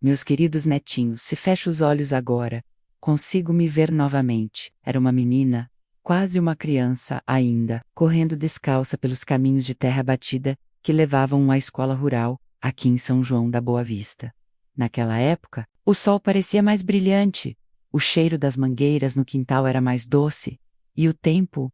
Meus queridos netinhos, se fecho os olhos agora, consigo me ver novamente. Era uma menina, quase uma criança ainda, correndo descalça pelos caminhos de terra batida que levavam à escola rural, aqui em São João da Boa Vista. Naquela época, o sol parecia mais brilhante, o cheiro das mangueiras no quintal era mais doce, e o tempo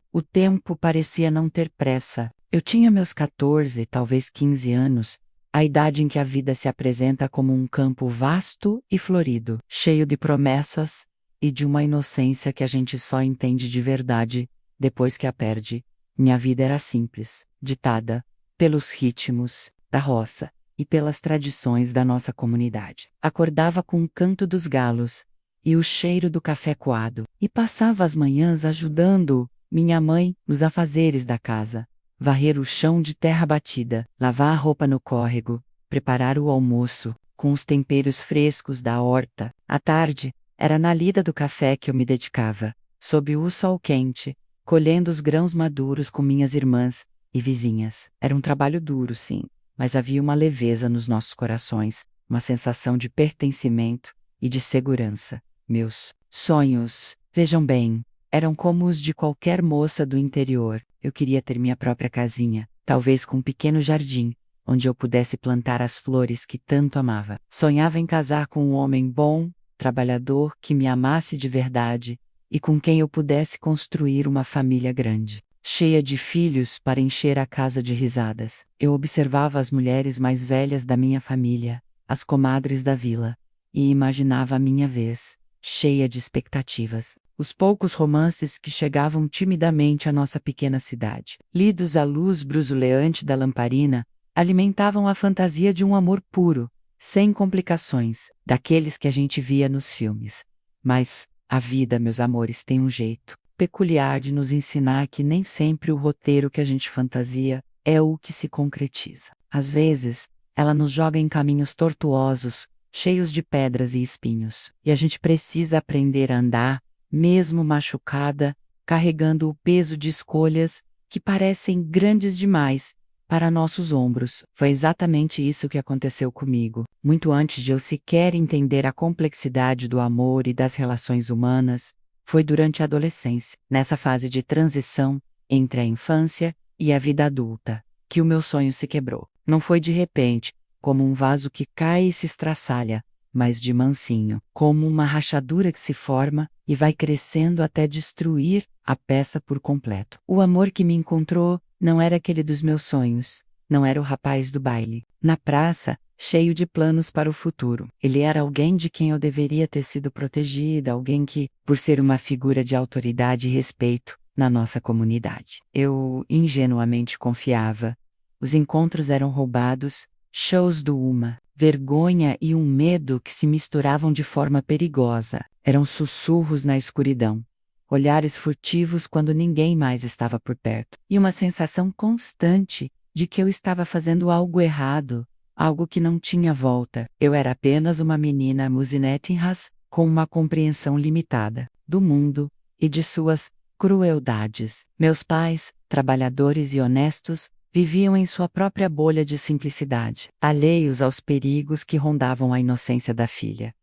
parecia não ter pressa. Eu tinha meus 14, talvez 15 anos, a idade em que a vida se apresenta como um campo vasto e florido, cheio de promessas e de uma inocência que a gente só entende de verdade depois que a perde. Minha vida era simples, ditada pelos ritmos da roça e pelas tradições da nossa comunidade. Acordava com o canto dos galos e o cheiro do café coado, e passava as manhãs ajudando minha mãe nos afazeres da casa. Varrer o chão de terra batida, lavar a roupa no córrego, preparar o almoço, com os temperos frescos da horta. À tarde, era na lida do café que eu me dedicava, sob o sol quente, colhendo os grãos maduros com minhas irmãs e vizinhas. Era um trabalho duro, sim, mas havia uma leveza nos nossos corações, uma sensação de pertencimento e de segurança. Meus sonhos, vejam bem, eram como os de qualquer moça do interior. Eu queria ter minha própria casinha, talvez com um pequeno jardim, onde eu pudesse plantar as flores que tanto amava. Sonhava em casar com um homem bom, trabalhador, que me amasse de verdade, e com quem eu pudesse construir uma família grande, cheia de filhos para encher a casa de risadas. Eu observava as mulheres mais velhas da minha família, as comadres da vila, e imaginava a minha vez, cheia de expectativas. Os poucos romances que chegavam timidamente à nossa pequena cidade, lidos à luz brusuleante da lamparina, alimentavam a fantasia de um amor puro, sem complicações, daqueles que a gente via nos filmes. Mas a vida, meus amores, tem um jeito peculiar de nos ensinar que nem sempre o roteiro que a gente fantasia é o que se concretiza. Às vezes, ela nos joga em caminhos tortuosos, cheios de pedras e espinhos, e a gente precisa aprender a andar, mesmo machucada, carregando o peso de escolhas que parecem grandes demais para nossos ombros. Foi exatamente isso que aconteceu comigo. Muito antes de eu sequer entender a complexidade do amor e das relações humanas, foi durante a adolescência, nessa fase de transição entre a infância e a vida adulta, que o meu sonho se quebrou. Não foi de repente, como um vaso que cai e se estraçalha, mas de mansinho, como uma rachadura que se forma e vai crescendo até destruir a peça por completo. O amor que me encontrou não era aquele dos meus sonhos, não era o rapaz do baile, na praça, cheio de planos para o futuro. Ele era alguém de quem eu deveria ter sido protegida, alguém que, por ser uma figura de autoridade e respeito na nossa comunidade, eu ingenuamente confiava. Os encontros eram roubados, shows do uma vergonha e um medo que se misturavam de forma perigosa. Eram sussurros na escuridão, olhares furtivos quando ninguém mais estava por perto, e uma sensação constante de que eu estava fazendo algo errado, algo que não tinha volta. Eu era apenas uma menina Muzinetinhas, com uma compreensão limitada do mundo e de suas crueldades. Meus pais, trabalhadores e honestos, viviam em sua própria bolha de simplicidade, alheios aos perigos que rondavam a inocência da filha.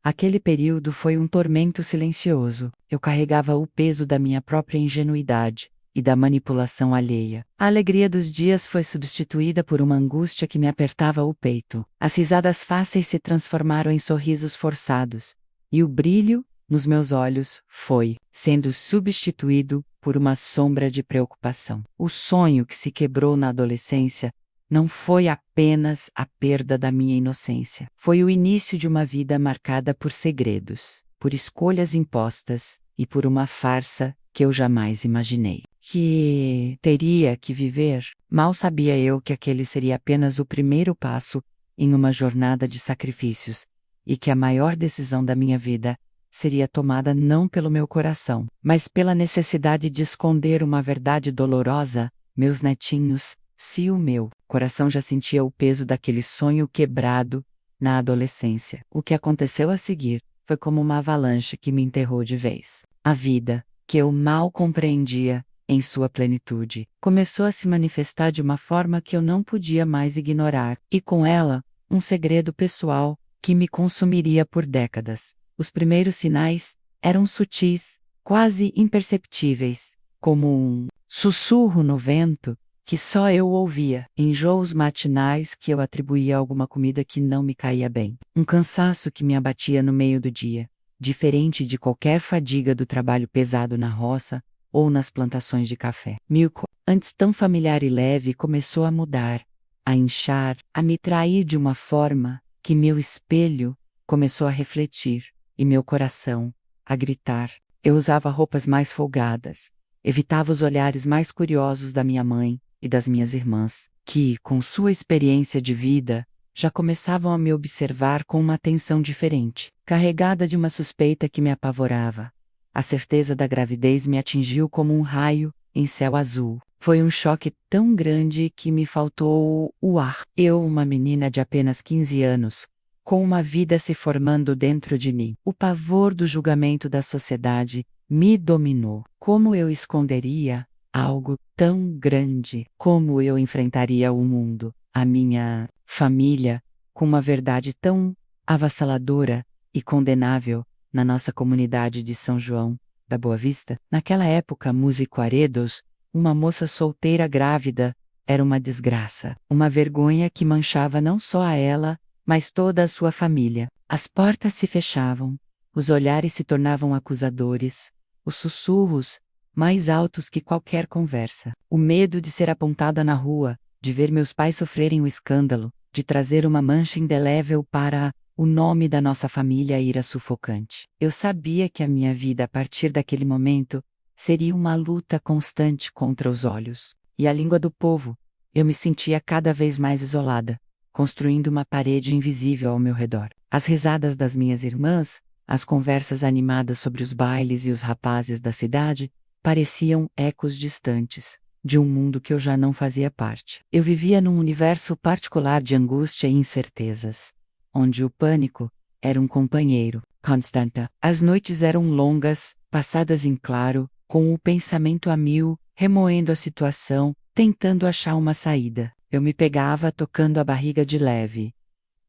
Aquele período foi um tormento silencioso. Eu carregava o peso da minha própria ingenuidade e da manipulação alheia. A alegria dos dias foi substituída por uma angústia que me apertava o peito. As risadas fáceis se transformaram em sorrisos forçados, e o brilho nos meus olhos foi sendo substituído por uma sombra de preocupação. O sonho que se quebrou na adolescência não foi apenas a perda da minha inocência. Foi o início de uma vida marcada por segredos, por escolhas impostas e por uma farsa que eu jamais imaginei que teria que viver. Mal sabia eu que aquele seria apenas o primeiro passo em uma jornada de sacrifícios, e que a maior decisão da minha vida seria tomada não pelo meu coração, mas pela necessidade de esconder uma verdade dolorosa. Meus netinhos, se o meu coração já sentia o peso daquele sonho quebrado na adolescência, o que aconteceu a seguir foi como uma avalanche que me enterrou de vez. A vida, que eu mal compreendia em sua plenitude, começou a se manifestar de uma forma que eu não podia mais ignorar, e com ela, um segredo pessoal que me consumiria por décadas. Os primeiros sinais eram sutis, quase imperceptíveis, como um sussurro no vento que só eu ouvia, enjoos matinais que eu atribuía a alguma comida que não me caía bem, um cansaço que me abatia no meio do dia, diferente de qualquer fadiga do trabalho pesado na roça ou nas plantações de café. Milko, antes tão familiar e leve, começou a mudar, a inchar, a me trair de uma forma que meu espelho começou a refletir, e meu coração a gritar. Eu usava roupas mais folgadas, evitava os olhares mais curiosos da minha mãe e das minhas irmãs, que, com sua experiência de vida, já começavam a me observar com uma atenção diferente, carregada de uma suspeita que me apavorava. A certeza da gravidez me atingiu como um raio em céu azul. Foi um choque tão grande que me faltou o ar. Eu, uma menina de apenas 15 anos, com uma vida se formando dentro de mim. O pavor do julgamento da sociedade me dominou. Como eu esconderia algo tão grande? Como eu enfrentaria o mundo, a minha família, com uma verdade tão avassaladora e condenável na nossa comunidade de São João da Boa Vista? Naquela época, Músico Aredos, uma moça solteira grávida, era uma desgraça, uma vergonha que manchava não só a ela, mas toda a sua família. As portas se fechavam, os olhares se tornavam acusadores, os sussurros mais altos que qualquer conversa. O medo de ser apontada na rua, de ver meus pais sofrerem o escândalo, de trazer uma mancha indelével para o nome da nossa família era sufocante. Eu sabia que a minha vida a partir daquele momento seria uma luta constante contra os olhos e a língua do povo. Eu me sentia cada vez mais isolada, construindo uma parede invisível ao meu redor. As risadas das minhas irmãs, as conversas animadas sobre os bailes e os rapazes da cidade, pareciam ecos distantes de um mundo que eu já não fazia parte. Eu vivia num universo particular de angústia e incertezas, onde o pânico era um companheiro, constante. As noites eram longas, passadas em claro, com o pensamento a mil, remoendo a situação, tentando achar uma saída. Eu me pegava tocando a barriga de leve,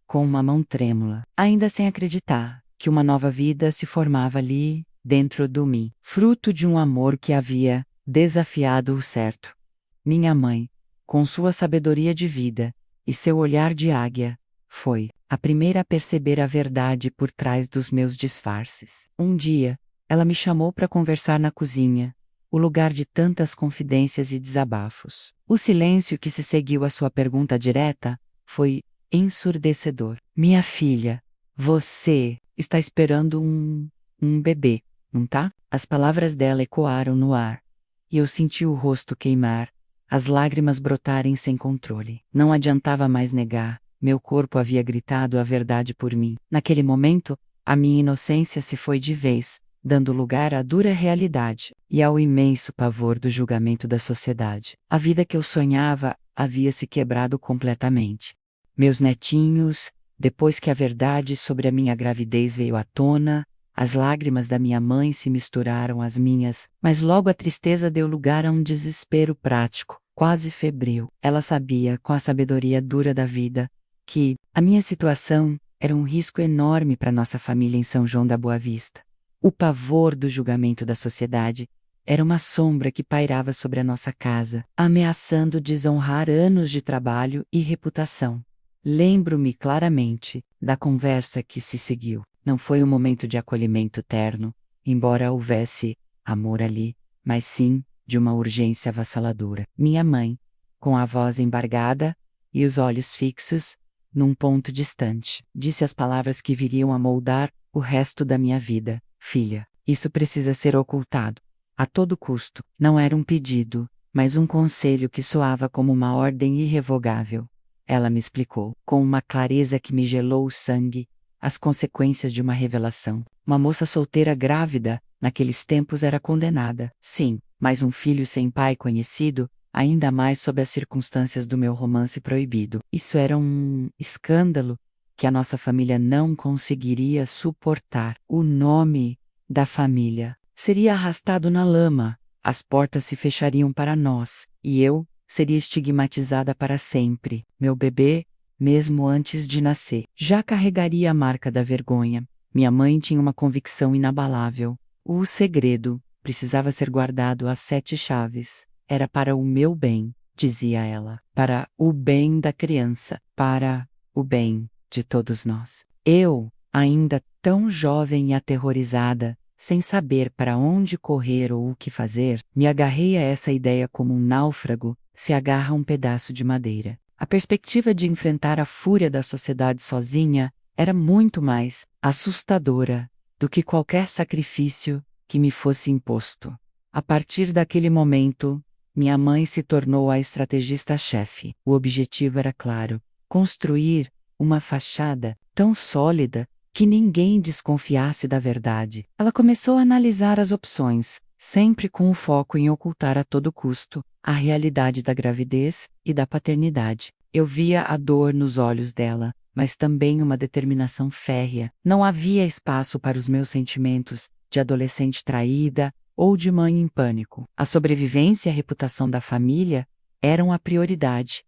com uma mão trêmula, ainda sem acreditar que uma nova vida se formava ali, dentro de mim, fruto de um amor que havia desafiado o certo. Minha mãe, com sua sabedoria de vida e seu olhar de águia, foi a primeira a perceber a verdade por trás dos meus disfarces. Um dia, ela me chamou para conversar na cozinha, o lugar de tantas confidências e desabafos. O silêncio que se seguiu à sua pergunta direta foi ensurdecedor. Minha filha, você está esperando um bebê, não tá? As palavras dela ecoaram no ar, e eu senti o rosto queimar, as lágrimas brotarem sem controle. Não adiantava mais negar, meu corpo havia gritado a verdade por mim. Naquele momento, a minha inocência se foi de vez, dando lugar à dura realidade e ao imenso pavor do julgamento da sociedade. A vida que eu sonhava havia se quebrado completamente. Meus netinhos, depois que a verdade sobre a minha gravidez veio à tona, as lágrimas da minha mãe se misturaram às minhas, mas logo a tristeza deu lugar a um desespero prático, quase febril. Ela sabia, com a sabedoria dura da vida, que a minha situação era um risco enorme para nossa família em São João da Boa Vista. O pavor do julgamento da sociedade era uma sombra que pairava sobre a nossa casa, ameaçando desonrar anos de trabalho e reputação. Lembro-me claramente da conversa que se seguiu. Não foi um momento de acolhimento terno, embora houvesse amor ali, mas sim de uma urgência avassaladora. Minha mãe, com a voz embargada e os olhos fixos num ponto distante, disse as palavras que viriam a moldar o resto da minha vida. Filha, isso precisa ser ocultado, a todo custo. Não era um pedido, mas um conselho que soava como uma ordem irrevogável. Ela me explicou, com uma clareza que me gelou o sangue, as consequências de uma revelação. Uma moça solteira grávida, naqueles tempos era condenada. Sim, mas um filho sem pai conhecido, ainda mais sob as circunstâncias do meu romance proibido. Isso era um escândalo que a nossa família não conseguiria suportar. O nome da família seria arrastado na lama, as portas se fechariam para nós, e eu seria estigmatizada para sempre. Meu bebê, mesmo antes de nascer. Já carregaria a marca da vergonha. Minha mãe tinha uma convicção inabalável. O segredo precisava ser guardado às 7 chaves. Era para o meu bem, dizia ela. Para o bem da criança. Para o bem de todos nós. Eu, ainda tão jovem e aterrorizada, sem saber para onde correr ou o que fazer, me agarrei a essa ideia como um náufrago se agarra a um pedaço de madeira. A perspectiva de enfrentar a fúria da sociedade sozinha era muito mais assustadora do que qualquer sacrifício que me fosse imposto. A partir daquele momento, minha mãe se tornou a estrategista-chefe. O objetivo era claro: construir uma fachada tão sólida que ninguém desconfiasse da verdade. Ela começou a analisar as opções, sempre com o foco em ocultar a todo custo a realidade da gravidez e da paternidade. Eu via a dor nos olhos dela, mas também uma determinação férrea. Não havia espaço para os meus sentimentos de adolescente traída ou de mãe em pânico. A sobrevivência e a reputação da família eram a prioridade.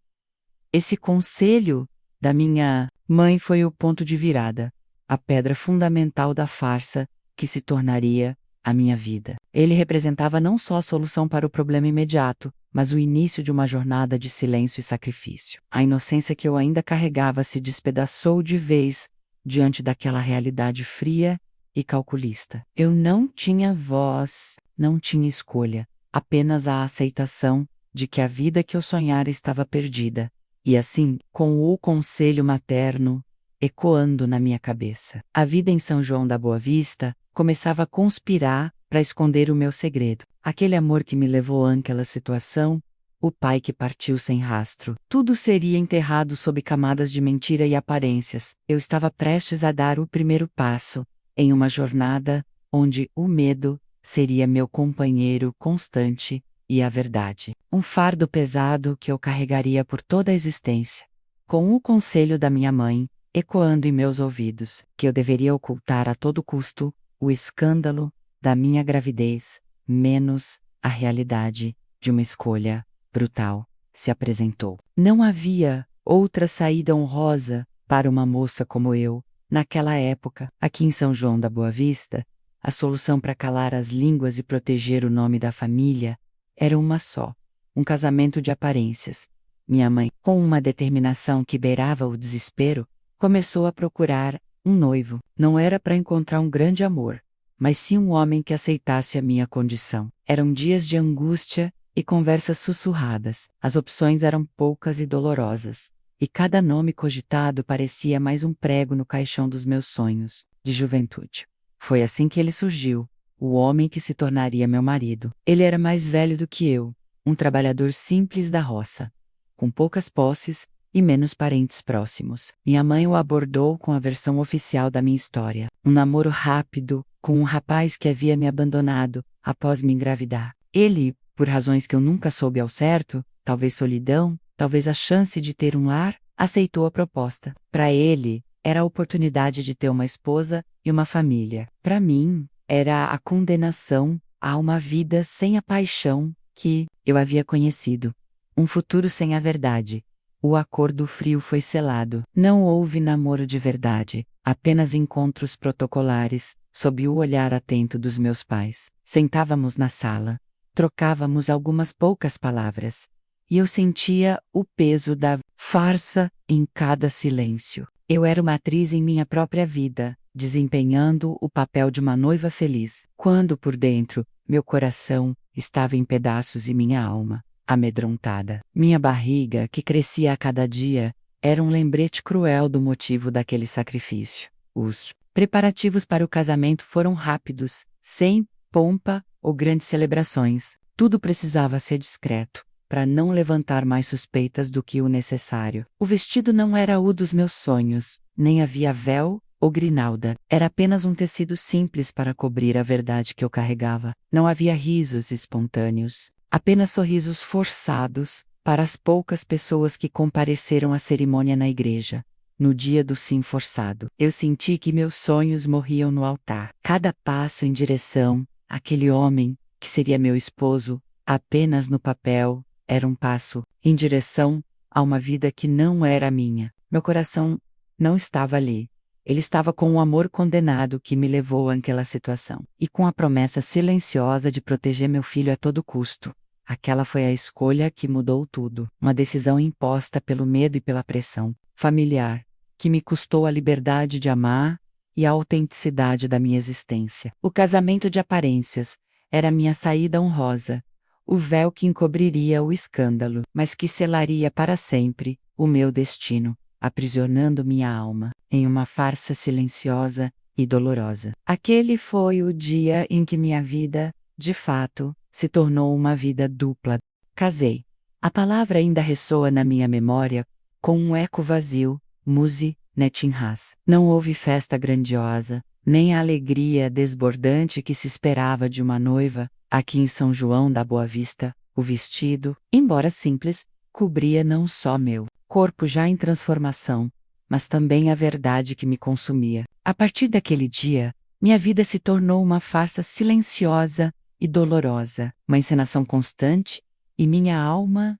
Esse conselho da minha mãe foi o ponto de virada, a pedra fundamental da farsa que se tornaria a minha vida. Ele representava não só a solução para o problema imediato, mas o início de uma jornada de silêncio e sacrifício. A inocência que eu ainda carregava se despedaçou de vez diante daquela realidade fria e calculista. Eu não tinha voz, não tinha escolha, apenas a aceitação de que a vida que eu sonhara estava perdida. E assim, com o conselho materno ecoando na minha cabeça, a vida em São João da Boa Vista começava a conspirar para esconder o meu segredo. Aquele amor que me levou àquela situação, o pai que partiu sem rastro. Tudo seria enterrado sob camadas de mentira e aparências. Eu estava prestes a dar o primeiro passo em uma jornada onde o medo seria meu companheiro constante e a verdade. Um fardo pesado que eu carregaria por toda a existência. Com o conselho da minha mãe ecoando em meus ouvidos, que eu deveria ocultar a todo custo o escândalo da minha gravidez, menos a realidade de uma escolha brutal, se apresentou. Não havia outra saída honrosa para uma moça como eu, naquela época. Aqui em São João da Boa Vista, a solução para calar as línguas e proteger o nome da família era uma só: um casamento de aparências. Minha mãe, com uma determinação que beirava o desespero, começou a procurar um noivo. Não era para encontrar um grande amor, mas sim um homem que aceitasse a minha condição. Eram dias de angústia e conversas sussurradas. As opções eram poucas e dolorosas, e cada nome cogitado parecia mais um prego no caixão dos meus sonhos de juventude. Foi assim que ele surgiu, o homem que se tornaria meu marido. Ele era mais velho do que eu, um trabalhador simples da roça, com poucas posses e menos parentes próximos. Minha mãe o abordou com a versão oficial da minha história. Um namoro rápido, com um rapaz que havia me abandonado após me engravidar. Ele, por razões que eu nunca soube ao certo, talvez solidão, talvez a chance de ter um lar, aceitou a proposta. Para ele, era a oportunidade de ter uma esposa e uma família. Para mim, era a condenação a uma vida sem a paixão que eu havia conhecido. Um futuro sem a verdade. O acordo frio foi selado. Não houve namoro de verdade, apenas encontros protocolares, sob o olhar atento dos meus pais. Sentávamos na sala, trocávamos algumas poucas palavras, e eu sentia o peso da farsa em cada silêncio. Eu era uma atriz em minha própria vida, desempenhando o papel de uma noiva feliz, quando por dentro, meu coração estava em pedaços e minha alma amedrontada. Minha barriga, que crescia a cada dia, era um lembrete cruel do motivo daquele sacrifício. Os preparativos para o casamento foram rápidos, sem pompa ou grandes celebrações. Tudo precisava ser discreto, para não levantar mais suspeitas do que o necessário. O vestido não era o dos meus sonhos, nem havia véu ou grinalda. Era apenas um tecido simples para cobrir a verdade que eu carregava. Não havia risos espontâneos. Apenas sorrisos forçados para as poucas pessoas que compareceram à cerimônia na igreja. No dia do sim forçado, eu senti que meus sonhos morriam no altar. Cada passo em direção àquele homem, que seria meu esposo, apenas no papel, era um passo em direção a uma vida que não era minha. Meu coração não estava ali. Ele estava com o amor condenado que me levou àquela situação. E com a promessa silenciosa de proteger meu filho a todo custo. Aquela foi a escolha que mudou tudo. Uma decisão imposta pelo medo e pela pressão familiar, que me custou a liberdade de amar e a autenticidade da minha existência. O casamento de aparências era minha saída honrosa, o véu que encobriria o escândalo, mas que selaria para sempre o meu destino, aprisionando minha alma em uma farsa silenciosa e dolorosa. Aquele foi o dia em que minha vida, de fato, se tornou uma vida dupla. Casei. A palavra ainda ressoa na minha memória com um eco vazio, Muse Netinhas. Não houve festa grandiosa, nem a alegria desbordante que se esperava de uma noiva. Aqui em São João da Boa Vista, o vestido, embora simples, cobria não só meu corpo já em transformação, mas também a verdade que me consumia. A partir daquele dia, minha vida se tornou uma farsa silenciosa e dolorosa, uma encenação constante, e minha alma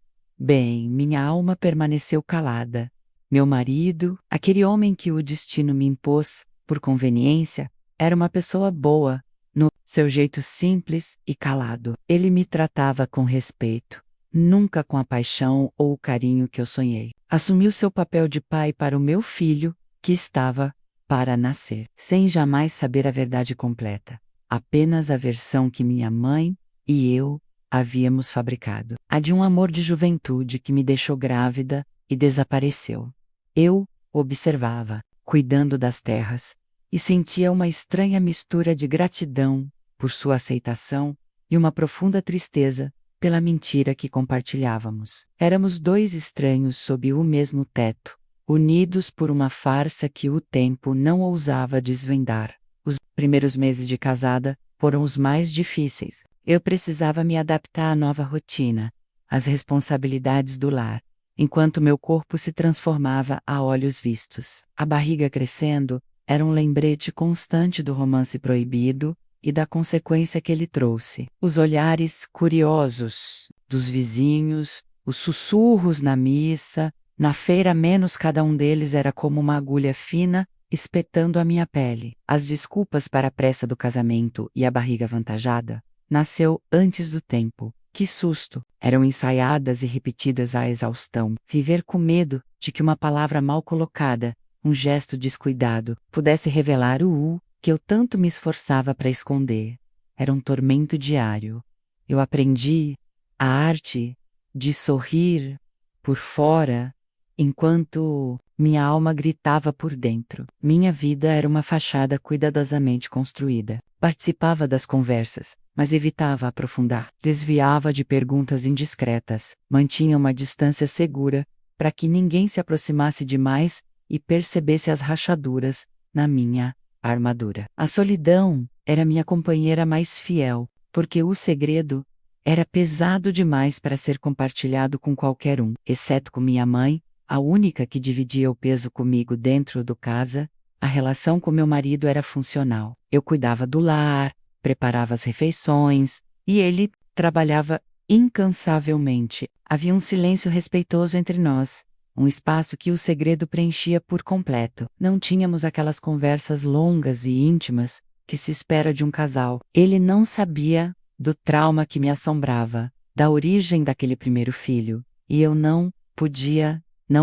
permaneceu calada. Meu marido, aquele homem que o destino me impôs, por conveniência, era uma pessoa boa, no seu jeito simples e calado. Ele me tratava com respeito, nunca com a paixão ou o carinho que eu sonhei. Assumiu seu papel de pai para o meu filho, que estava para nascer, sem jamais saber a verdade completa, apenas a versão que minha mãe e eu havíamos fabricado. A de um amor de juventude que me deixou grávida e desapareceu. Eu observava, cuidando das terras, e sentia uma estranha mistura de gratidão por sua aceitação e uma profunda tristeza pela mentira que compartilhávamos. Éramos dois estranhos sob o mesmo teto, unidos por uma farsa que o tempo não ousava desvendar. Os primeiros meses de casada foram os mais difíceis. Eu precisava me adaptar à nova rotina, às responsabilidades do lar, enquanto meu corpo se transformava a olhos vistos. A barriga crescendo era um lembrete constante do romance proibido e da consequência que ele trouxe. Os olhares curiosos dos vizinhos, os sussurros na missa, na feira menos cada um deles era como uma agulha fina espetando a minha pele. As desculpas para a pressa do casamento e a barriga avantajada nasceu antes do tempo. Que susto! Eram ensaiadas e repetidas à exaustão. Viver com medo de que uma palavra mal colocada, um gesto descuidado, pudesse revelar o que eu tanto me esforçava para esconder. Era um tormento diário. Eu aprendi a arte de sorrir por fora, enquanto minha alma gritava por dentro. Minha vida era uma fachada cuidadosamente construída. Participava das conversas, mas evitava aprofundar. Desviava de perguntas indiscretas. Mantinha uma distância segura, para que ninguém se aproximasse demais e percebesse as rachaduras na minha armadura. A solidão era minha companheira mais fiel, porque o segredo era pesado demais para ser compartilhado com qualquer um, exceto com minha mãe, a única que dividia o peso comigo dentro do casa. A relação com meu marido era funcional. Eu cuidava do lar, preparava as refeições, e ele trabalhava incansavelmente. Havia um silêncio respeitoso entre nós, um espaço que o segredo preenchia por completo. Não tínhamos aquelas conversas longas e íntimas que se espera de um casal. Ele não sabia do trauma que me assombrava, da origem daquele primeiro filho, e eu não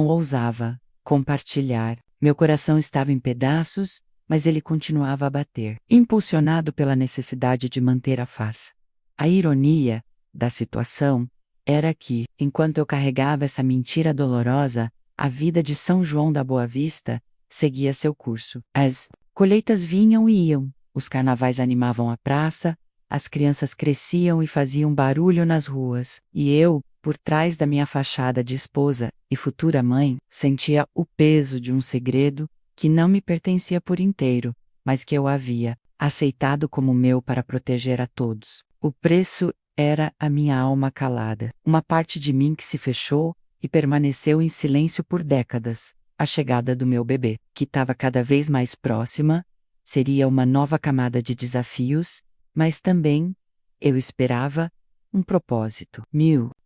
ousava compartilhar. Meu coração estava em pedaços, mas ele continuava a bater, impulsionado pela necessidade de manter a farsa. A ironia da situação era que, enquanto eu carregava essa mentira dolorosa, a vida de São João da Boa Vista seguia seu curso. As colheitas vinham e iam, os carnavais animavam a praça, as crianças cresciam e faziam barulho nas ruas, e eu, por trás da minha fachada de esposa e futura mãe, sentia o peso de um segredo que não me pertencia por inteiro, mas que eu havia aceitado como meu para proteger a todos. O preço era a minha alma calada, uma parte de mim que se fechou e permaneceu em silêncio por décadas. A chegada do meu bebê, que estava cada vez mais próxima, seria uma nova camada de desafios, mas também, eu esperava, um propósito.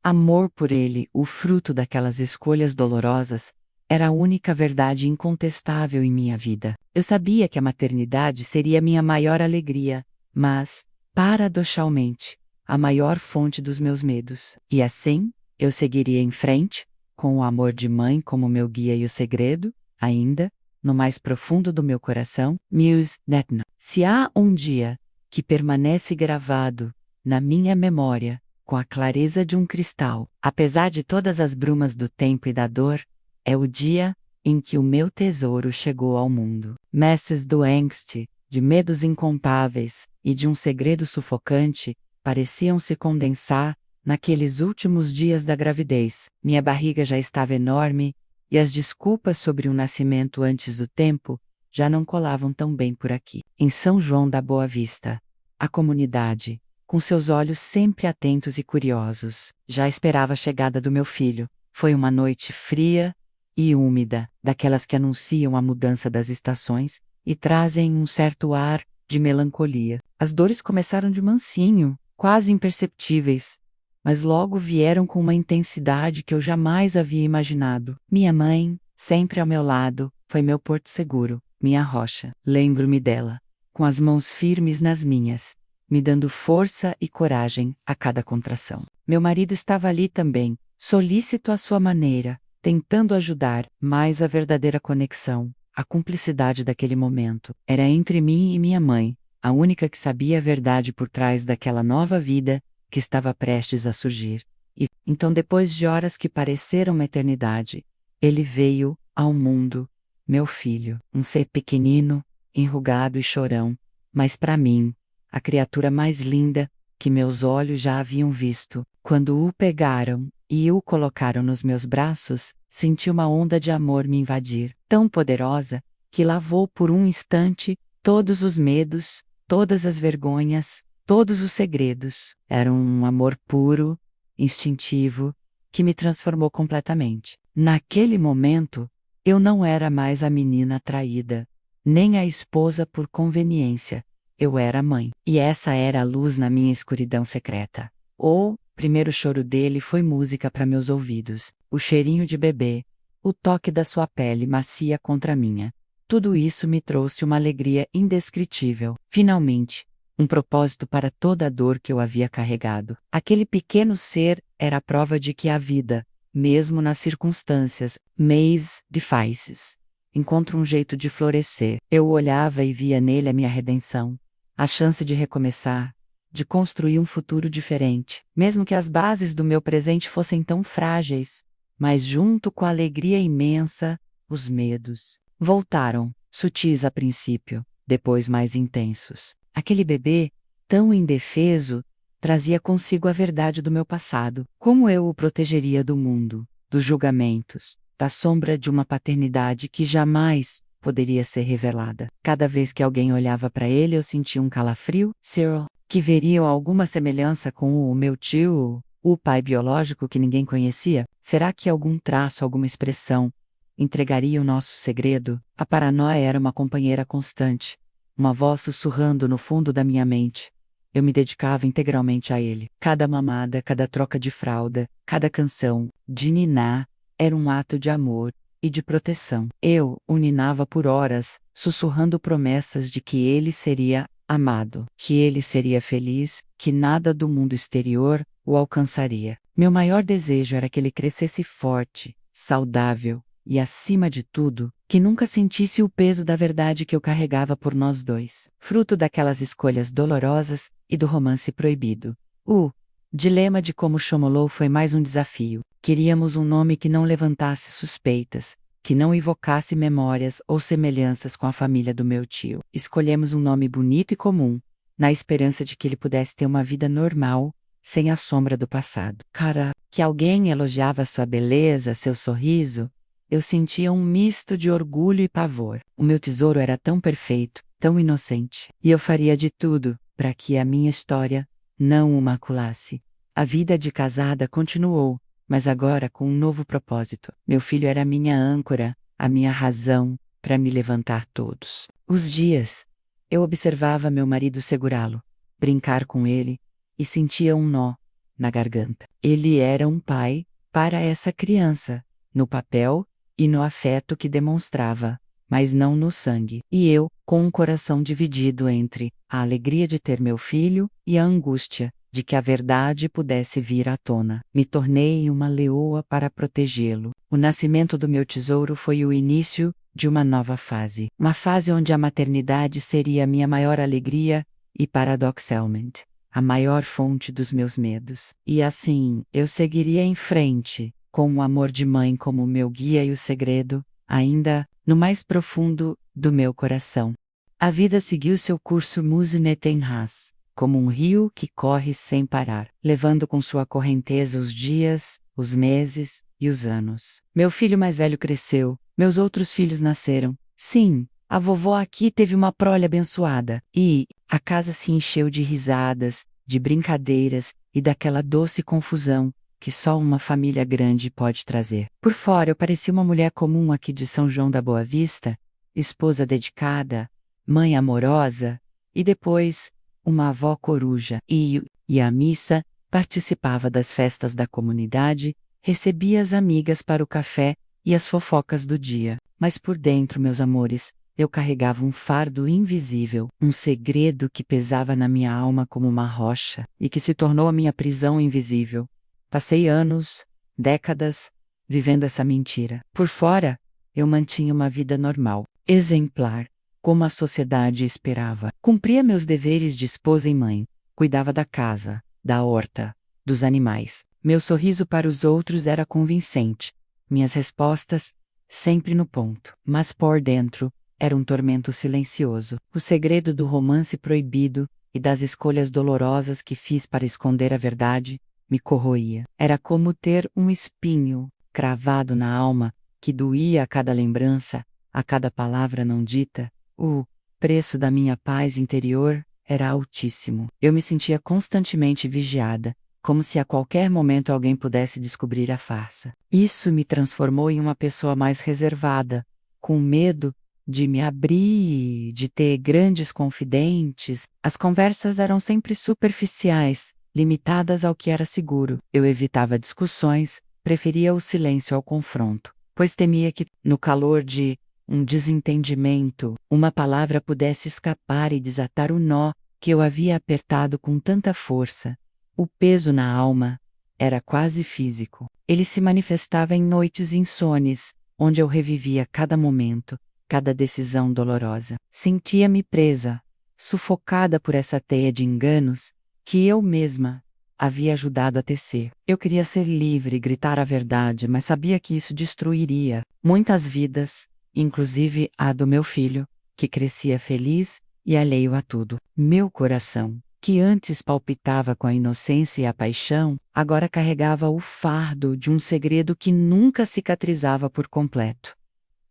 Amor por ele, o fruto daquelas escolhas dolorosas, era a única verdade incontestável em minha vida. Eu sabia que a maternidade seria minha maior alegria, mas, paradoxalmente, a maior fonte dos meus medos. E assim, eu seguiria em frente, com o amor de mãe como meu guia e o segredo, ainda, no mais profundo do meu coração, Muse Netna. Se há um dia que permanece gravado na minha memória, com a clareza de um cristal, apesar de todas as brumas do tempo e da dor, é o dia em que o meu tesouro chegou ao mundo. Messes do angst, de medos incontáveis e de um segredo sufocante, pareciam se condensar naqueles últimos dias da gravidez. Minha barriga já estava enorme, e as desculpas sobre um nascimento antes do tempo já não colavam tão bem por aqui. Em São João da Boa Vista, a comunidade, com seus olhos sempre atentos e curiosos, já esperava a chegada do meu filho. Foi uma noite fria e úmida, daquelas que anunciam a mudança das estações e trazem um certo ar de melancolia. As dores começaram de mansinho, quase imperceptíveis, mas logo vieram com uma intensidade que eu jamais havia imaginado. Minha mãe, sempre ao meu lado, foi meu porto seguro, minha rocha. Lembro-me dela, com as mãos firmes nas minhas, me dando força e coragem a cada contração. Meu marido estava ali também, solícito à sua maneira, tentando ajudar, mas a verdadeira conexão, a cumplicidade daquele momento, era entre mim e minha mãe, a única que sabia a verdade por trás daquela nova vida que estava prestes a surgir. E, então, depois de horas que pareceram uma eternidade, ele veio ao mundo, meu filho, um ser pequenino, enrugado e chorão, mas para mim, a criatura mais linda que meus olhos já haviam visto. Quando o pegaram e o colocaram nos meus braços, senti uma onda de amor me invadir, tão poderosa, que lavou por um instante todos os medos, todas as vergonhas, todos os segredos. Era um amor puro, instintivo, que me transformou completamente. Naquele momento, eu não era mais a menina traída, nem a esposa por conveniência. Eu era a mãe. E essa era a luz na minha escuridão secreta. O primeiro choro dele foi música para meus ouvidos, o cheirinho de bebê, o toque da sua pele macia contra a minha. Tudo isso me trouxe uma alegria indescritível. Finalmente, um propósito para toda a dor que eu havia carregado. Aquele pequeno ser era a prova de que a vida, mesmo nas circunstâncias mais difíceis, encontra um jeito de florescer. Eu o olhava e via nele a minha redenção, a chance de recomeçar, de construir um futuro diferente, mesmo que as bases do meu presente fossem tão frágeis. Mas junto com a alegria imensa, os medos voltaram, sutis a princípio, depois mais intensos. Aquele bebê, tão indefeso, trazia consigo a verdade do meu passado. Como eu o protegeria do mundo, dos julgamentos, da sombra de uma paternidade que jamais poderia ser revelada. Cada vez que alguém olhava para ele, eu sentia um calafrio. Cyril, que veriam alguma semelhança com o meu tio, o pai biológico que ninguém conhecia? Será que algum traço, alguma expressão, entregaria o nosso segredo? A paranoia era uma companheira constante, uma voz sussurrando no fundo da minha mente. Eu me dedicava integralmente a ele. Cada mamada, cada troca de fralda, cada canção de ninar era um ato de amor e de proteção. Eu o ninava por horas, sussurrando promessas de que ele seria amado, que ele seria feliz, que nada do mundo exterior o alcançaria. Meu maior desejo era que ele crescesse forte, saudável e, acima de tudo, que nunca sentisse o peso da verdade que eu carregava por nós dois, fruto daquelas escolhas dolorosas e do romance proibido. O dilema de como Shomolou foi mais um desafio. Queríamos um nome que não levantasse suspeitas, que não evocasse memórias ou semelhanças com a família do meu tio. Escolhemos um nome bonito e comum, na esperança de que ele pudesse ter uma vida normal, sem a sombra do passado. Cara, que alguém elogiava sua beleza, seu sorriso, eu sentia um misto de orgulho e pavor. O meu tesouro era tão perfeito, tão inocente, e eu faria de tudo para que a minha história não o maculasse. A vida de casada continuou, mas agora com um novo propósito. Meu filho era a minha âncora, a minha razão para me levantar todos os dias. Eu observava meu marido segurá-lo, brincar com ele, e sentia um nó na garganta. Ele era um pai para essa criança, no papel, e no afeto que demonstrava, mas não no sangue. E eu, com um coração dividido entre a alegria de ter meu filho e a angústia de que a verdade pudesse vir à tona, me tornei uma leoa para protegê-lo. O nascimento do meu tesouro foi o início de uma nova fase. Uma fase onde a maternidade seria a minha maior alegria e, paradoxalmente, a maior fonte dos meus medos. E assim, eu seguiria em frente, com o amor de mãe como meu guia e o segredo, ainda no mais profundo do meu coração. A vida seguiu seu curso Musenetenhas, como um rio que corre sem parar, levando com sua correnteza os dias, os meses e os anos. Meu filho mais velho cresceu, meus outros filhos nasceram. Sim, a vovó aqui teve uma prole abençoada, e a casa se encheu de risadas, de brincadeiras e daquela doce confusão que só uma família grande pode trazer. Por fora eu parecia uma mulher comum aqui de São João da Boa Vista, esposa dedicada, mãe amorosa, e depois uma avó coruja. E à missa, participava das festas da comunidade, recebia as amigas para o café e as fofocas do dia. Mas por dentro, meus amores, eu carregava um fardo invisível, um segredo que pesava na minha alma como uma rocha, e que se tornou a minha prisão invisível. Passei anos, décadas, vivendo essa mentira. Por fora, eu mantinha uma vida normal, exemplar, como a sociedade esperava. Cumpria meus deveres de esposa e mãe, cuidava da casa, da horta, dos animais. Meu sorriso para os outros era convincente, minhas respostas, sempre no ponto. Mas por dentro, era um tormento silencioso. O segredo do romance proibido e das escolhas dolorosas que fiz para esconder a verdade me corroía. Era como ter um espinho cravado na alma que doía a cada lembrança, a cada palavra não dita. O preço da minha paz interior era altíssimo. Eu me sentia constantemente vigiada, como se a qualquer momento alguém pudesse descobrir a farsa. Isso me transformou em uma pessoa mais reservada, com medo de me abrir, de ter grandes confidentes. As conversas eram sempre superficiais, limitadas ao que era seguro. Eu evitava discussões, preferia o silêncio ao confronto, pois temia que, no calor de um desentendimento, uma palavra pudesse escapar e desatar o nó que eu havia apertado com tanta força. O peso na alma era quase físico. Ele se manifestava em noites insones, onde eu revivia cada momento, cada decisão dolorosa. Sentia-me presa, sufocada por essa teia de enganos que eu mesma havia ajudado a tecer. Eu queria ser livre, gritar a verdade, mas sabia que isso destruiria muitas vidas, inclusive a do meu filho, que crescia feliz e alheio a tudo. Meu coração, que antes palpitava com a inocência e a paixão, agora carregava o fardo de um segredo que nunca cicatrizava por completo.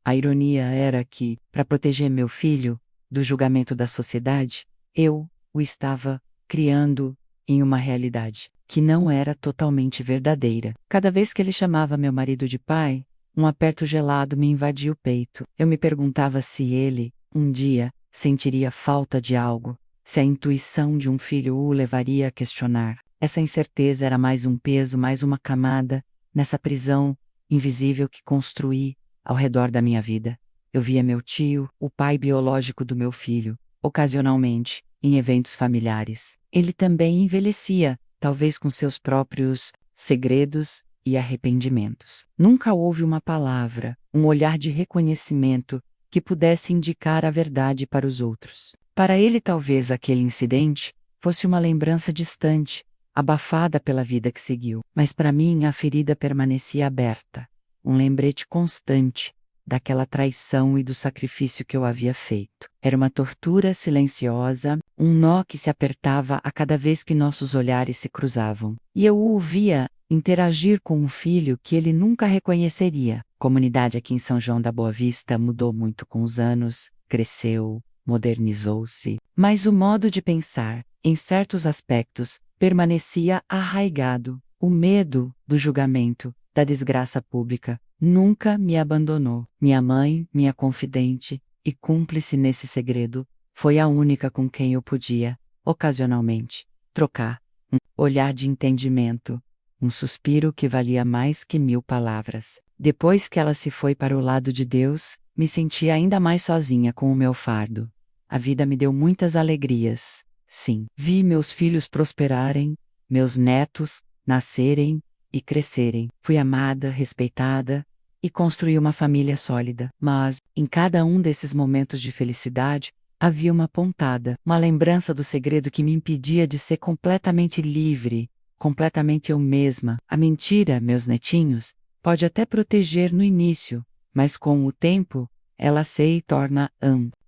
A ironia era que, para proteger meu filho do julgamento da sociedade, eu o estava criando em uma realidade que não era totalmente verdadeira. Cada vez que ele chamava meu marido de pai, um aperto gelado me invadia o peito. Eu me perguntava se ele, um dia, sentiria falta de algo, se a intuição de um filho o levaria a questionar. Essa incerteza era mais um peso, mais uma camada, nessa prisão invisível que construí ao redor da minha vida. Eu via meu tio, o pai biológico do meu filho, ocasionalmente, em eventos familiares. Ele também envelhecia, talvez com seus próprios segredos e arrependimentos. Nunca houve uma palavra, um olhar de reconhecimento que pudesse indicar a verdade para os outros. Para ele, talvez aquele incidente fosse uma lembrança distante, abafada pela vida que seguiu. Mas para mim a ferida permanecia aberta, um lembrete constante daquela traição e do sacrifício que eu havia feito. Era uma tortura silenciosa, um nó que se apertava a cada vez que nossos olhares se cruzavam. E eu o via interagir com um filho que ele nunca reconheceria. A comunidade aqui em São João da Boa Vista mudou muito com os anos, cresceu, modernizou-se, mas o modo de pensar, em certos aspectos, permanecia arraigado. O medo do julgamento, da desgraça pública, nunca me abandonou. Minha mãe, minha confidente e cúmplice nesse segredo, foi a única com quem eu podia, ocasionalmente, trocar um olhar de entendimento, um suspiro que valia mais que 1000 palavras. Depois que ela se foi para o lado de Deus, me senti ainda mais sozinha com o meu fardo. A vida me deu muitas alegrias. Sim, vi meus filhos prosperarem, meus netos nascerem e crescerem. Fui amada, respeitada e construí uma família sólida. Mas, em cada um desses momentos de felicidade, havia uma pontada, uma lembrança do segredo que me impedia de ser completamente livre, completamente eu mesma. A mentira, meus netinhos, pode até proteger no início, mas com o tempo, ela se torna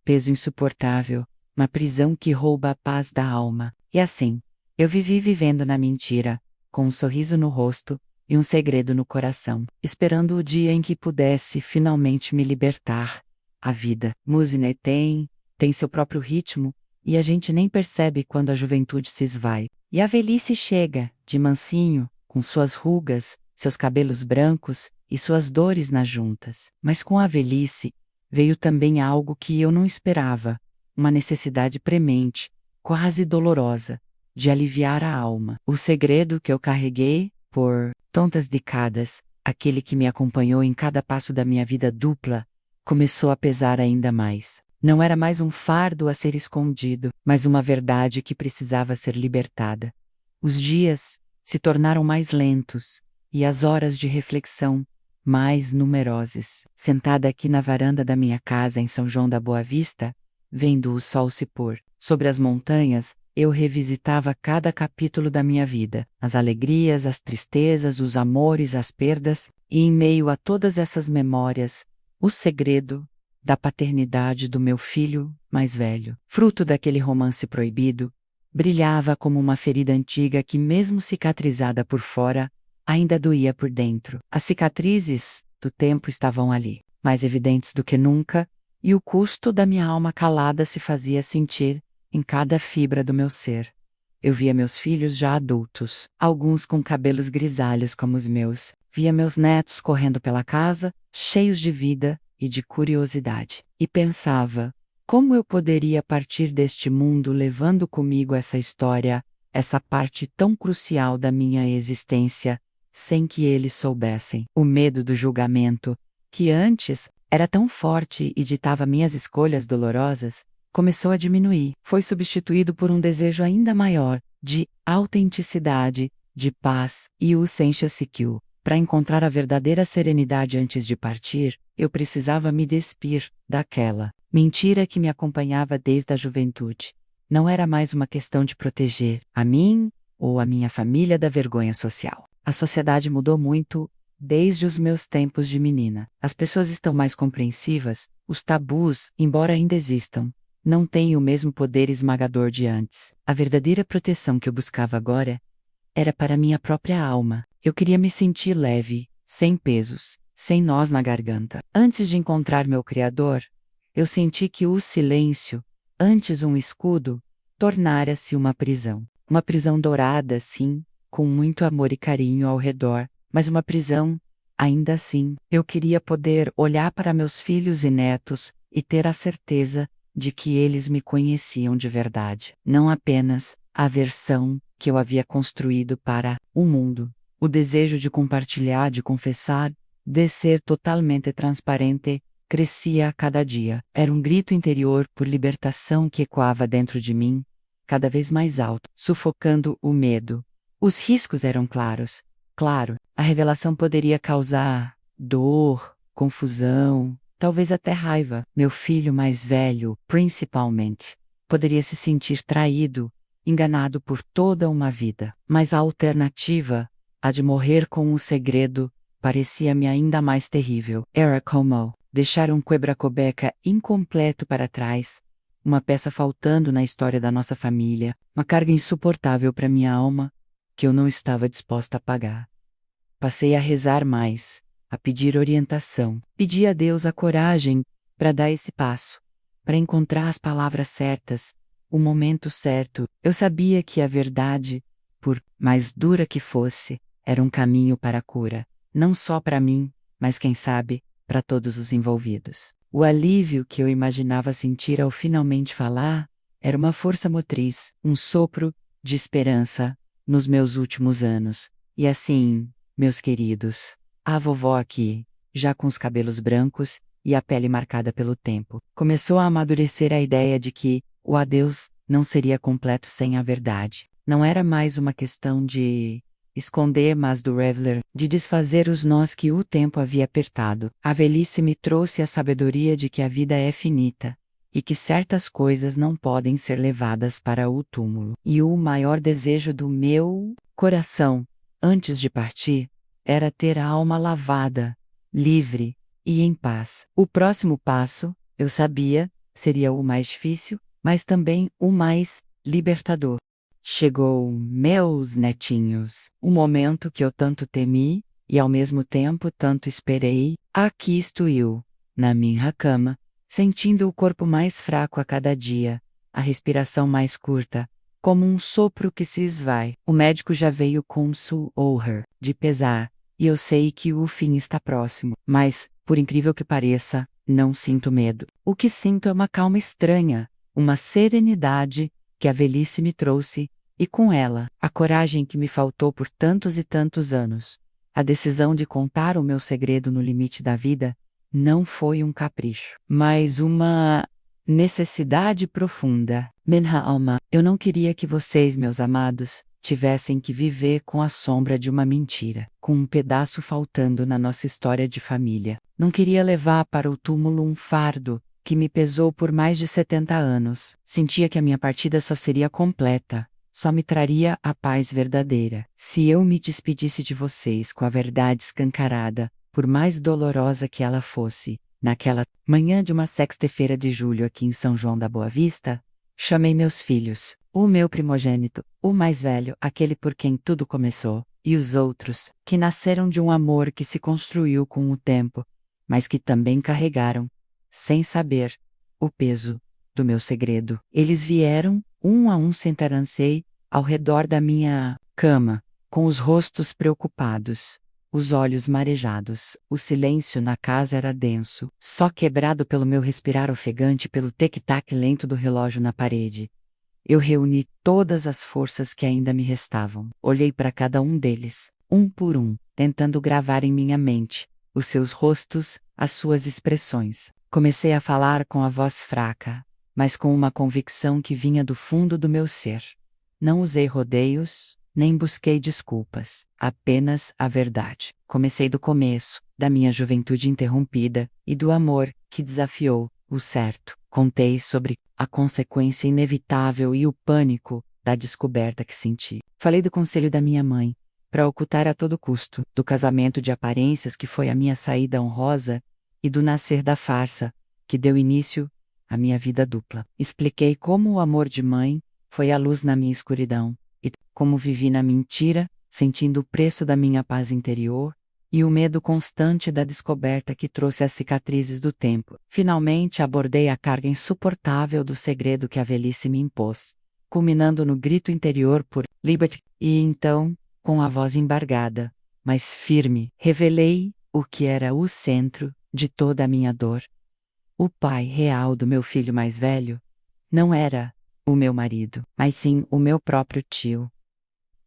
peso insuportável, uma prisão que rouba a paz da alma. E assim, eu vivi vivendo na mentira, com um sorriso no rosto e um segredo no coração, esperando o dia em que pudesse finalmente me libertar. A vida, música tem seu próprio ritmo, e a gente nem percebe quando a juventude se esvai. E a velhice chega, de mansinho, com suas rugas, seus cabelos brancos e suas dores nas juntas. Mas com a velhice, veio também algo que eu não esperava, uma necessidade premente, quase dolorosa, de aliviar a alma. O segredo que eu carreguei, por tantas décadas, aquele que me acompanhou em cada passo da minha vida dupla, começou a pesar ainda mais. Não era mais um fardo a ser escondido, mas uma verdade que precisava ser libertada. Os dias se tornaram mais lentos, e as horas de reflexão mais numerosas. Sentada aqui na varanda da minha casa em São João da Boa Vista, vendo o sol se pôr sobre as montanhas, eu revisitava cada capítulo da minha vida, as alegrias, as tristezas, os amores, as perdas, e em meio a todas essas memórias, o segredo da paternidade do meu filho mais velho, fruto daquele romance proibido, brilhava como uma ferida antiga que, mesmo cicatrizada por fora, ainda doía por dentro. As cicatrizes do tempo estavam ali, mais evidentes do que nunca, e o custo da minha alma calada se fazia sentir em cada fibra do meu ser. Eu via meus filhos já adultos, alguns com cabelos grisalhos como os meus. Via meus netos correndo pela casa, cheios de vida e de curiosidade. E pensava, como eu poderia partir deste mundo levando comigo essa história, essa parte tão crucial da minha existência, sem que eles soubessem. O medo do julgamento, que antes era tão forte e ditava minhas escolhas dolorosas, começou a diminuir. Foi substituído por um desejo ainda maior, de autenticidade, de paz, e o senso-secure. Para encontrar a verdadeira serenidade antes de partir, eu precisava me despir daquela mentira que me acompanhava desde a juventude. Não era mais uma questão de proteger a mim ou a minha família da vergonha social. A sociedade mudou muito desde os meus tempos de menina. As pessoas estão mais compreensivas, os tabus, embora ainda existam, não têm o mesmo poder esmagador de antes. A verdadeira proteção que eu buscava agora era para minha própria alma. Eu queria me sentir leve, sem pesos, sem nós na garganta. Antes de encontrar meu Criador, eu senti que o silêncio, antes um escudo, tornara-se uma prisão. Uma prisão dourada, sim, com muito amor e carinho ao redor, mas uma prisão, ainda assim. Eu queria poder olhar para meus filhos e netos e ter a certeza de que eles me conheciam de verdade, não apenas a versão que eu havia construído para o mundo. O desejo de compartilhar, de confessar, de ser totalmente transparente, crescia a cada dia. Era um grito interior por libertação que ecoava dentro de mim, cada vez mais alto, sufocando o medo. Os riscos eram claros. Claro, a revelação poderia causar dor, confusão, talvez até raiva. Meu filho mais velho, principalmente, poderia se sentir traído, enganado por toda uma vida. Mas a alternativa, a de morrer com um segredo, parecia-me ainda mais terrível. Era como deixar um quebra-cobeca incompleto para trás, uma peça faltando na história da nossa família, uma carga insuportável para minha alma, que eu não estava disposta a pagar. Passei a rezar mais, a pedir orientação. Pedi a Deus a coragem para dar esse passo, para encontrar as palavras certas, o momento certo. Eu sabia que a verdade, por mais dura que fosse, era um caminho para a cura, não só para mim, mas quem sabe, para todos os envolvidos. O alívio que eu imaginava sentir ao finalmente falar era uma força motriz, um sopro de esperança nos meus últimos anos. E assim, meus queridos, a vovó aqui já com os cabelos brancos e a pele marcada pelo tempo. Começou a amadurecer a ideia de que o adeus não seria completo sem a verdade. Não era mais uma questão de esconder, mas do reveler, de desfazer os nós que o tempo havia apertado. A velhice me trouxe a sabedoria de que a vida é finita, e que certas coisas não podem ser levadas para o túmulo. E o maior desejo do meu coração, antes de partir, era ter a alma lavada, livre e em paz. O próximo passo, eu sabia, seria o mais difícil, mas também o mais libertador. Chegou, meus netinhos, o momento que eu tanto temi, e ao mesmo tempo tanto esperei. Aqui estou eu, na minha cama, sentindo o corpo mais fraco a cada dia, a respiração mais curta, como um sopro que se esvai. O médico já veio com suor de pesar, e eu sei que o fim está próximo. Mas, por incrível que pareça, não sinto medo. O que sinto é uma calma estranha, uma serenidade que a velhice me trouxe, e com ela, a coragem que me faltou por tantos e tantos anos. A decisão de contar o meu segredo no limite da vida não foi um capricho, mas uma necessidade profunda. Minha alma, eu não queria que vocês, meus amados, tivessem que viver com a sombra de uma mentira, com um pedaço faltando na nossa história de família. Não queria levar para o túmulo um fardo que me pesou por mais de 70 anos. Sentia que a minha partida só seria completa, só me traria a paz verdadeira, se eu me despedisse de vocês com a verdade escancarada, por mais dolorosa que ela fosse. Naquela manhã de uma sexta-feira de julho aqui em São João da Boa Vista, chamei meus filhos, o meu primogênito, o mais velho, aquele por quem tudo começou, e os outros, que nasceram de um amor que se construiu com o tempo, mas que também carregaram, sem saber, o peso do meu segredo. Eles vieram, um a um, sentar-se ao redor da minha cama, com os rostos preocupados, os olhos marejados. O silêncio na casa era denso, só quebrado pelo meu respirar ofegante e pelo tic-tac lento do relógio na parede. Eu reuni todas as forças que ainda me restavam. Olhei para cada um deles, um por um, tentando gravar em minha mente os seus rostos, as suas expressões. Comecei a falar com a voz fraca, mas com uma convicção que vinha do fundo do meu ser. Não usei rodeios, nem busquei desculpas, apenas a verdade. Comecei do começo, da minha juventude interrompida, e do amor que desafiou o certo. Contei sobre a consequência inevitável e o pânico da descoberta que senti. Falei do conselho da minha mãe, para ocultar a todo custo, do casamento de aparências que foi a minha saída honrosa, e do nascer da farsa, que deu início à minha vida dupla. Expliquei como o amor de mãe foi a luz na minha escuridão, e como vivi na mentira, sentindo o preço da minha paz interior, e o medo constante da descoberta que trouxe as cicatrizes do tempo. Finalmente abordei a carga insuportável do segredo que a velhice me impôs, culminando no grito interior por Liberty, e então, com a voz embargada, mas firme, revelei o que era o centro de toda a minha dor. O pai real do meu filho mais velho não era o meu marido, mas sim o meu próprio tio.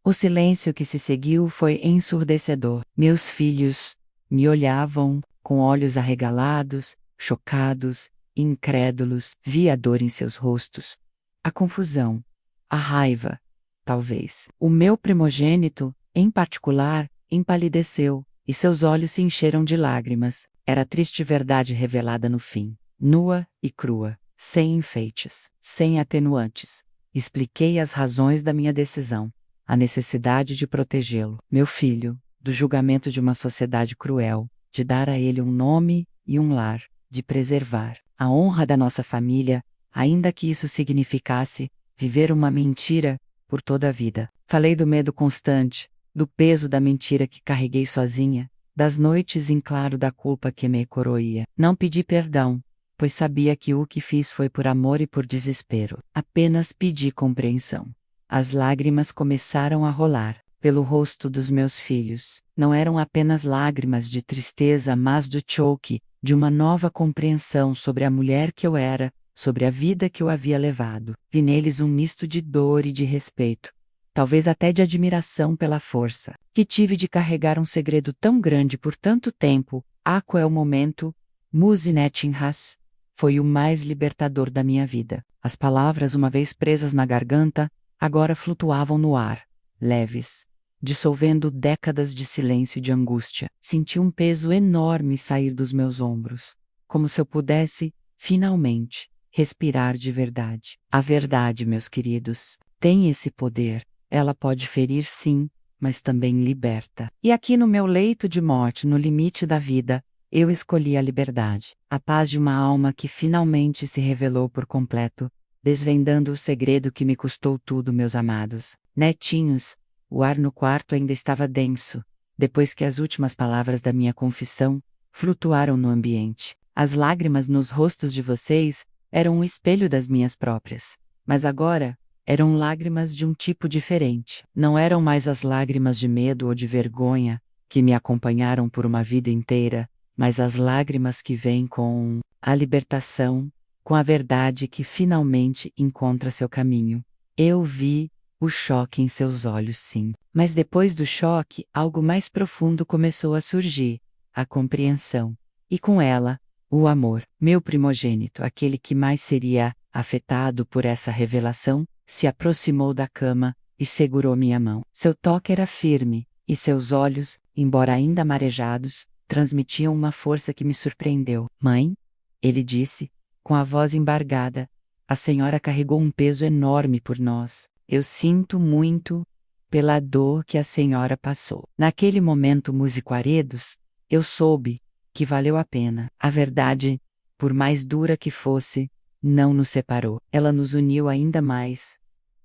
O silêncio que se seguiu foi ensurdecedor. Meus filhos me olhavam com olhos arregalados, chocados, incrédulos. Vi a dor em seus rostos, a confusão, a raiva, talvez. O meu primogênito, em particular, empalideceu, e seus olhos se encheram de lágrimas. Era a triste verdade revelada no fim, nua e crua, sem enfeites, sem atenuantes. Expliquei as razões da minha decisão. A necessidade de protegê-lo, meu filho, do julgamento de uma sociedade cruel, de dar a ele um nome e um lar, de preservar a honra da nossa família, ainda que isso significasse viver uma mentira por toda a vida. Falei do medo constante, do peso da mentira que carreguei sozinha, das noites em claro da culpa que me coroía. Não pedi perdão, pois sabia que o que fiz foi por amor e por desespero. Apenas pedi compreensão. As lágrimas começaram a rolar pelo rosto dos meus filhos. Não eram apenas lágrimas de tristeza, mas do choque, de uma nova compreensão sobre a mulher que eu era, sobre a vida que eu havia levado. Vi neles um misto de dor e de respeito, talvez até de admiração pela força que tive de carregar um segredo tão grande por tanto tempo, Aqua é o momento, Muzinetinhas, foi o mais libertador da minha vida. As palavras, uma vez presas na garganta, agora flutuavam no ar, leves, dissolvendo décadas de silêncio e de angústia. Senti um peso enorme sair dos meus ombros, como se eu pudesse, finalmente, respirar de verdade. A verdade, meus queridos, tem esse poder. Ela pode ferir, sim, mas também liberta. E aqui no meu leito de morte, no limite da vida, eu escolhi a liberdade, a paz de uma alma que finalmente se revelou por completo, desvendando o segredo que me custou tudo, meus amados. Netinhos, o ar no quarto ainda estava denso, depois que as últimas palavras da minha confissão flutuaram no ambiente. As lágrimas nos rostos de vocês eram um espelho das minhas próprias. Mas agora, eram lágrimas de um tipo diferente. Não eram mais as lágrimas de medo ou de vergonha que me acompanharam por uma vida inteira, mas as lágrimas que vêm com a libertação, com a verdade que finalmente encontra seu caminho. Eu vi o choque em seus olhos, sim. Mas depois do choque, algo mais profundo começou a surgir: a compreensão. E com ela, o amor. Meu primogênito, aquele que mais seria afetado por essa revelação, se aproximou da cama e segurou minha mão. Seu toque era firme, e seus olhos, embora ainda marejados, transmitiam uma força que me surpreendeu. Mãe? Ele disse, com a voz embargada. A senhora carregou um peso enorme por nós. Eu sinto muito pela dor que a senhora passou. Naquele momento, musicaredos, eu soube que valeu a pena. A verdade, por mais dura que fosse, não nos separou. Ela nos uniu ainda mais.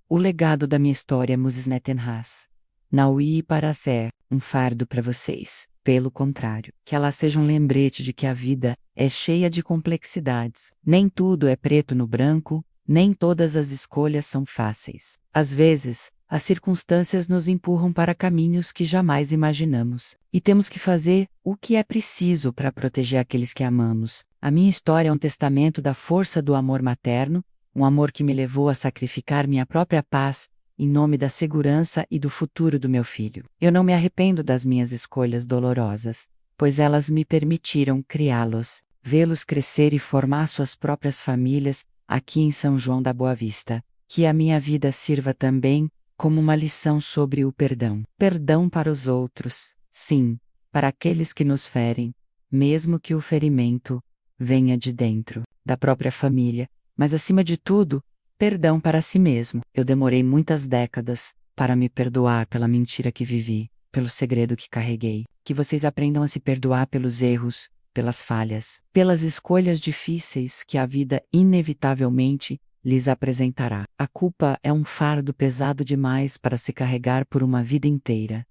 O legado da minha história, Musisnetenhas, não ir para ser um fardo para vocês. Pelo contrário, que ela seja um lembrete de que a vida é cheia de complexidades. Nem tudo é preto no branco, nem todas as escolhas são fáceis. Às vezes, as circunstâncias nos empurram para caminhos que jamais imaginamos. E temos que fazer o que é preciso para proteger aqueles que amamos. A minha história é um testamento da força do amor materno, um amor que me levou a sacrificar minha própria paz em nome da segurança e do futuro do meu filho. Eu não me arrependo das minhas escolhas dolorosas, pois elas me permitiram criá-los, vê-los crescer e formar suas próprias famílias aqui em São João da Boa Vista. Que a minha vida sirva também como uma lição sobre o perdão. Perdão para os outros, sim, para aqueles que nos ferem, mesmo que o ferimento venha de dentro da própria família, mas acima de tudo, perdão para si mesmo. Eu demorei muitas décadas para me perdoar pela mentira que vivi, pelo segredo que carreguei. Que vocês aprendam a se perdoar pelos erros, pelas falhas, pelas escolhas difíceis que a vida inevitavelmente lhes apresentará. A culpa é um fardo pesado demais para se carregar por uma vida inteira.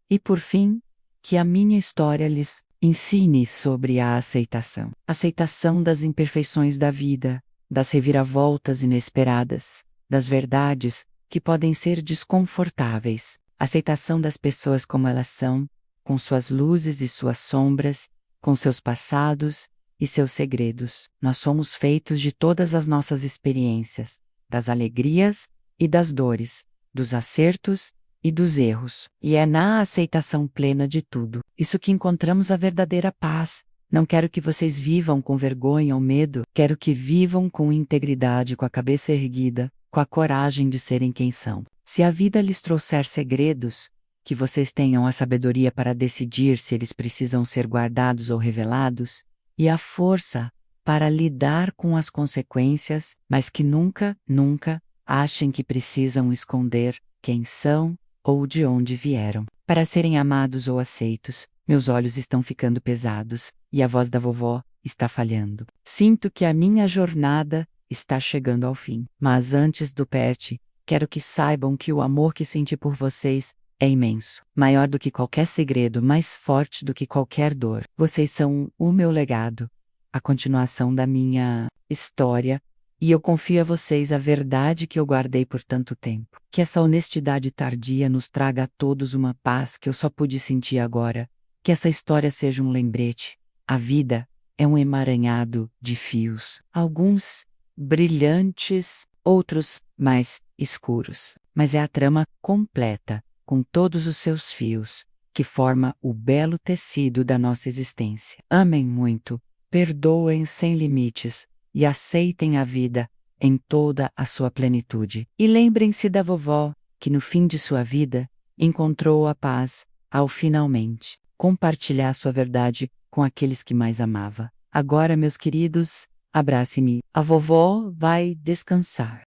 E por fim, que a minha história lhes ensine sobre a aceitação. Aceitação das imperfeições da vida, das reviravoltas inesperadas, das verdades que podem ser desconfortáveis. Aceitação das pessoas como elas são, com suas luzes e suas sombras, com seus passados e seus segredos. Nós somos feitos de todas as nossas experiências, das alegrias e das dores, dos acertos e dos erros. E é na aceitação plena de tudo isso que encontramos a verdadeira paz. Não quero que vocês vivam com vergonha ou medo, quero que vivam com integridade, com a cabeça erguida, com a coragem de serem quem são. Se a vida lhes trouxer segredos, que vocês tenham a sabedoria para decidir se eles precisam ser guardados ou revelados, e a força para lidar com as consequências, mas que nunca, nunca achem que precisam esconder quem são ou de onde vieram. Para serem amados ou aceitos, meus olhos estão ficando pesados, e a voz da vovó está falhando. Sinto que a minha jornada está chegando ao fim. Mas antes do pet, quero que saibam que o amor que senti por vocês é imenso. Maior do que qualquer segredo, mais forte do que qualquer dor. Vocês são o meu legado, a continuação da minha história, e eu confio a vocês a verdade que eu guardei por tanto tempo. Que essa honestidade tardia nos traga a todos uma paz que eu só pude sentir agora. Que essa história seja um lembrete. A vida é um emaranhado de fios. Alguns brilhantes, outros mais escuros. Mas é a trama completa, com todos os seus fios, que forma o belo tecido da nossa existência. Amem muito, perdoem sem limites e aceitem a vida em toda a sua plenitude. E lembrem-se da vovó, que no fim de sua vida encontrou a paz ao finalmente compartilhar sua verdade com aqueles que mais amava. Agora, meus queridos, abrace-me. A vovó vai descansar.